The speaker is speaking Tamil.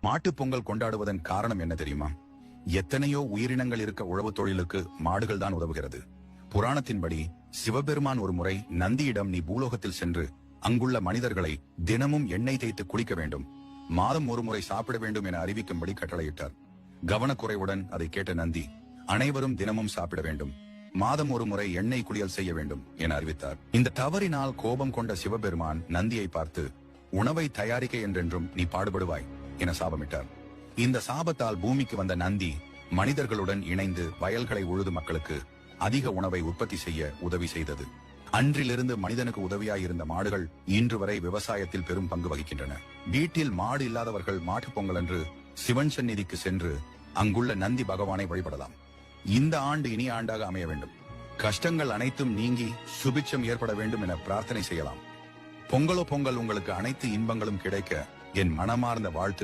மாட்டுப் பொங்கல் கொண்டாடுவதன் காரணம் என்ன தெரியுமா? எத்தனையோ உயிரினங்கள் இருக்க உழவு தொழிலுக்கு மாடுகள் தான் உதவுகிறது. புராணத்தின்படி சிவபெருமான் ஒரு முறை நந்தியிடம், நீ பூலோகத்தில் சென்று அங்குள்ள மனிதர்களை தினமும் எண்ணெய் தேய்த்து குளிக்க வேண்டும், மாதம் ஒரு முறை சாப்பிட வேண்டும் என அறிவிக்கும்படி கட்டளையிட்டார். கவனக்குறைவுடன் அதை கேட்ட நந்தி, அனைவரும் தினமும் சாப்பிட வேண்டும், மாதம் ஒரு முறை எண்ணெய் குளியல் செய்ய வேண்டும் என அறிவித்தார். இந்த தவறினால் கோபம் கொண்ட சிவபெருமான் நந்தியை பார்த்து, உணவை தயாரிக்க என்றென்றும் நீ பாடுபடுவாய் என சாபமிட்டார். இந்த சாபத்தால் பூமிக்கு வந்த நந்தி மனிதர்களுடன் இணைந்து வயல்களை உழுது மக்களுக்கு அதிக உணவை உற்பத்தி செய்ய உதவி செய்தது. அன்றிலிருந்து மனிதனுக்கு உதவியாயிருந்த மாடுகள் இன்று வரை விவசாயத்தில் பெரும் பங்கு வகிக்கின்றன. வீட்டில் மாடு இல்லாதவர்கள் மாட்டுப் பொங்கல் அன்று சிவன் சந்நிதிக்கு சென்று அங்குள்ள நந்தி பகவானை வழிபடலாம். இந்த ஆண்டு இனிய ஆண்டாக அமைய வேண்டும், கஷ்டங்கள் அனைத்தும் நீங்கி சுபிட்சம் ஏற்பட வேண்டும் என பிரார்த்தனை செய்யலாம். பொங்கலோ பொங்கல், உங்களுக்கு அனைத்து இன்பங்களும் கிடைக்க என் மனமார்ந்த வாழ்த்து.